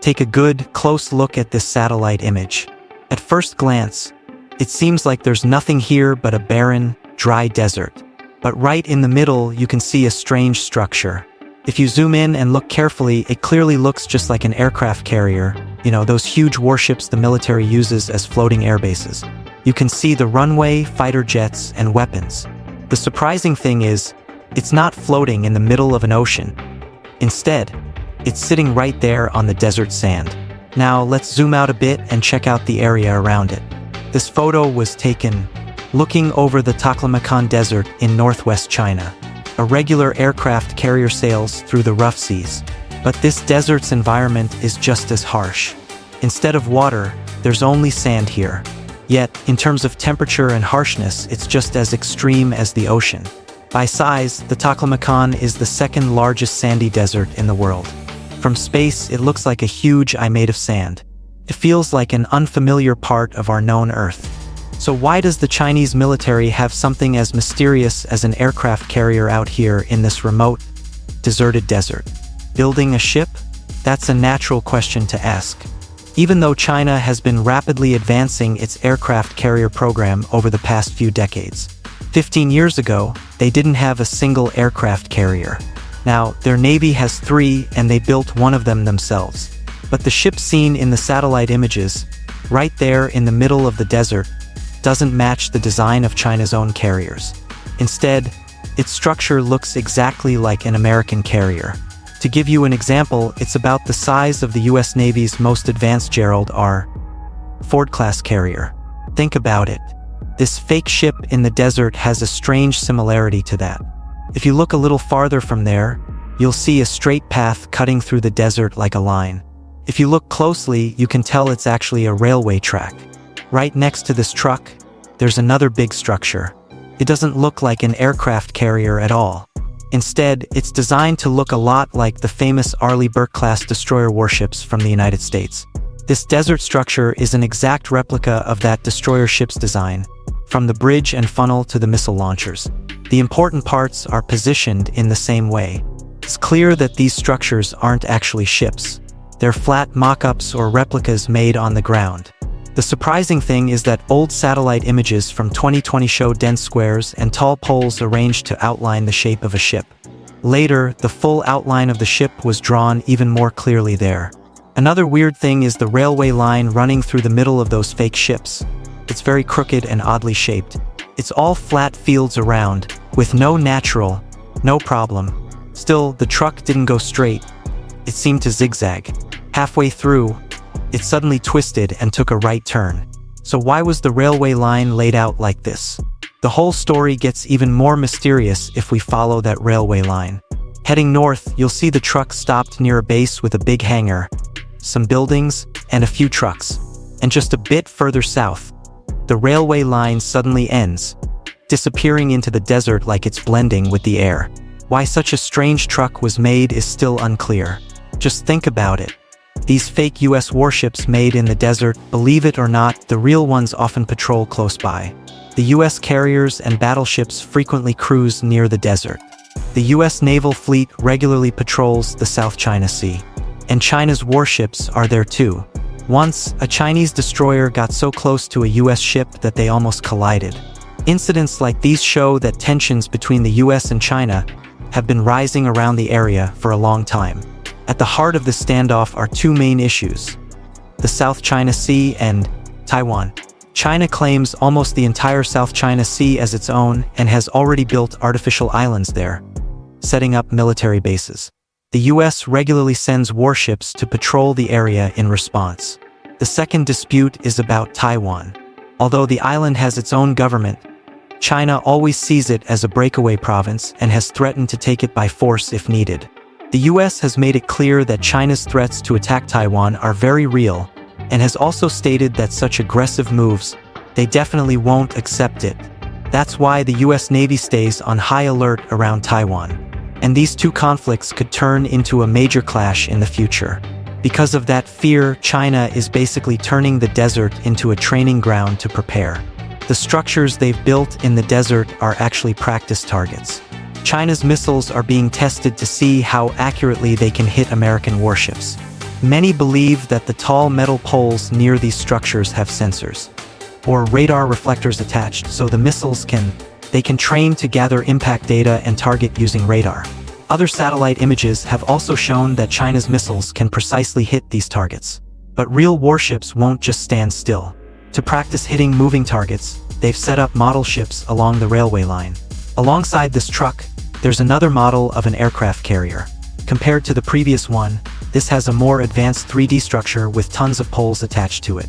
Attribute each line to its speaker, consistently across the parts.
Speaker 1: Take a good, close look at this satellite image. At first glance, it seems like there's nothing here but a barren, dry desert. But right in the middle, you can see a strange structure. If you zoom in and look carefully, it clearly looks just like an aircraft carrier, those huge warships the military uses as floating air bases. You can see the runway, fighter jets, and weapons. The surprising thing is, it's not floating in the middle of an ocean. Instead, it's sitting right there on the desert sand. Now, let's zoom out a bit and check out the area around it. This photo was taken looking over the Taklamakan Desert in northwest China. A regular aircraft carrier sails through the rough seas. But this desert's environment is just as harsh. Instead of water, there's only sand here. Yet, in terms of temperature and harshness, it's just as extreme as the ocean. By size, the Taklamakan is the second largest sandy desert in the world. From space, it looks like a huge eye made of sand. It feels like an unfamiliar part of our known Earth. So why does the Chinese military have something as mysterious as an aircraft carrier out here in this remote, deserted desert? Building a ship? That's a natural question to ask. Even though China has been rapidly advancing its aircraft carrier program over the past few decades. 15 years ago, they didn't have a single aircraft carrier. Now, their navy has 3 and they built one of them themselves. But the ship seen in the satellite images, right there in the middle of the desert, doesn't match the design of China's own carriers. Instead, its structure looks exactly like an American carrier. To give you an example, it's about the size of the US Navy's most advanced Gerald R. Ford-class carrier. Think about it. This fake ship in the desert has a strange similarity to that. If you look a little farther from there, you'll see a straight path cutting through the desert like a line. If you look closely, you can tell it's actually a railway track. Right next to this truck, there's another big structure. It doesn't look like an aircraft carrier at all. Instead, it's designed to look a lot like the famous Arleigh Burke-class destroyer warships from the United States. This desert structure is an exact replica of that destroyer ship's design, from the bridge and funnel to the missile launchers. The important parts are positioned in the same way. It's clear that these structures aren't actually ships. They're flat mock-ups or replicas made on the ground. The surprising thing is that old satellite images from 2020 show dense squares and tall poles arranged to outline the shape of a ship. Later, the full outline of the ship was drawn even more clearly there. Another weird thing is the railway line running through the middle of those fake ships. It's very crooked and oddly shaped. It's all flat fields around, with no problem. Still, the truck didn't go straight. It seemed to zigzag. Halfway through, it suddenly twisted and took a right turn. So why was the railway line laid out like this? The whole story gets even more mysterious if we follow that railway line. Heading north, you'll see the truck stopped near a base with a big hangar, some buildings, and a few trucks. And just a bit further south, the railway line suddenly ends, disappearing into the desert like it's blending with the air. Why such a strange truck was made is still unclear. Just think about it. These fake US warships made in the desert, believe it or not, the real ones often patrol close by. The US carriers and battleships frequently cruise near the desert. The US naval fleet regularly patrols the South China Sea. And China's warships are there too. Once, a Chinese destroyer got so close to a US ship that they almost collided. Incidents like these show that tensions between the US and China have been rising around the area for a long time. At the heart of the standoff are 2 main issues: the South China Sea and Taiwan. China claims almost the entire South China Sea as its own and has already built artificial islands there, setting up military bases. The US regularly sends warships to patrol the area in response. The second dispute is about Taiwan. Although the island has its own government, China always sees it as a breakaway province and has threatened to take it by force if needed. The US has made it clear that China's threats to attack Taiwan are very real, and has also stated that such aggressive moves, they definitely won't accept it. That's why the US Navy stays on high alert around Taiwan. And these 2 conflicts could turn into a major clash in the future. Because of that fear, China is basically turning the desert into a training ground to prepare. The structures they've built in the desert are actually practice targets. China's missiles are being tested to see how accurately they can hit American warships. Many believe that the tall metal poles near these structures have sensors or radar reflectors attached, so the missiles can train to gather impact data and target using radar. Other satellite images have also shown that China's missiles can precisely hit these targets. But real warships won't just stand still. To practice hitting moving targets, they've set up model ships along the railway line. Alongside this truck, there's another model of an aircraft carrier. Compared to the previous one, this has a more advanced 3D structure with tons of poles attached to it.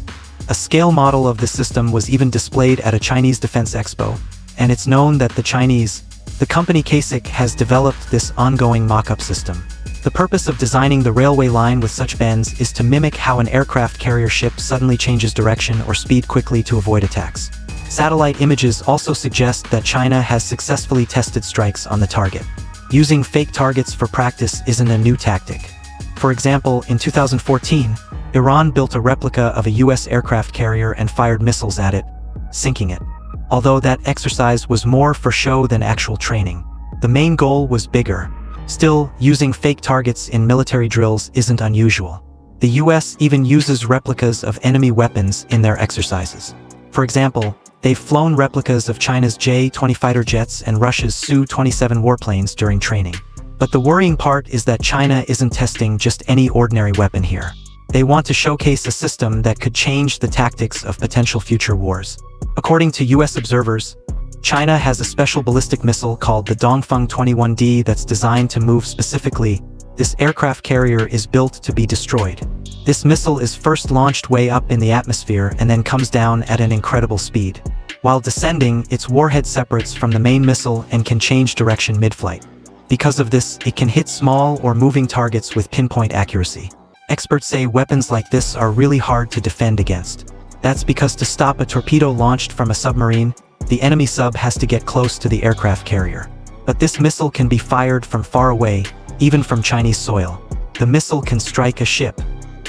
Speaker 1: A scale model of the system was even displayed at a Chinese defense expo, and it's known that the company CASIC has developed this ongoing mock-up system. The purpose of designing the railway line with such bends is to mimic how an aircraft carrier ship suddenly changes direction or speed quickly to avoid attacks. Satellite images also suggest that China has successfully tested strikes on the target. Using fake targets for practice isn't a new tactic. For example, in 2014, Iran built a replica of a US aircraft carrier and fired missiles at it, sinking it. Although that exercise was more for show than actual training, the main goal was bigger. Still, using fake targets in military drills isn't unusual. The US even uses replicas of enemy weapons in their exercises. For example, they've flown replicas of China's J-20 fighter jets and Russia's Su-27 warplanes during training. But the worrying part is that China isn't testing just any ordinary weapon here. They want to showcase a system that could change the tactics of potential future wars. According to US observers, China has a special ballistic missile called the Dongfeng 21D that's designed to move specifically. This aircraft carrier is built to be destroyed. This missile is first launched way up in the atmosphere and then comes down at an incredible speed. While descending, its warhead separates from the main missile and can change direction mid-flight. Because of this, it can hit small or moving targets with pinpoint accuracy. Experts say weapons like this are really hard to defend against. That's because to stop a torpedo launched from a submarine, the enemy sub has to get close to the aircraft carrier. But this missile can be fired from far away, even from Chinese soil. The missile can strike a ship.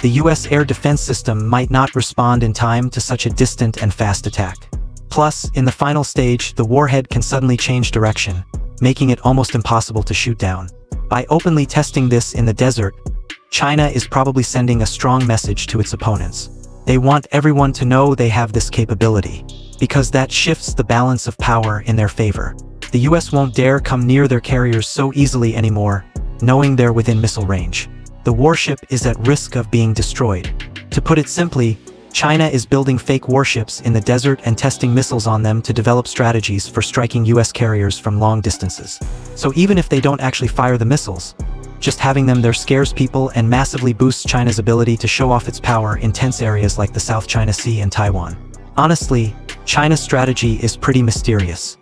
Speaker 1: The US air defense system might not respond in time to such a distant and fast attack. Plus, in the final stage, the warhead can suddenly change direction, making it almost impossible to shoot down. By openly testing this in the desert, China is probably sending a strong message to its opponents. They want everyone to know they have this capability, because that shifts the balance of power in their favor. The US won't dare come near their carriers so easily anymore, knowing they're within missile range. The warship is at risk of being destroyed. To put it simply, China is building fake warships in the desert and testing missiles on them to develop strategies for striking US carriers from long distances. So even if they don't actually fire the missiles, just having them there scares people and massively boosts China's ability to show off its power in tense areas like the South China Sea and Taiwan. Honestly, China's strategy is pretty mysterious.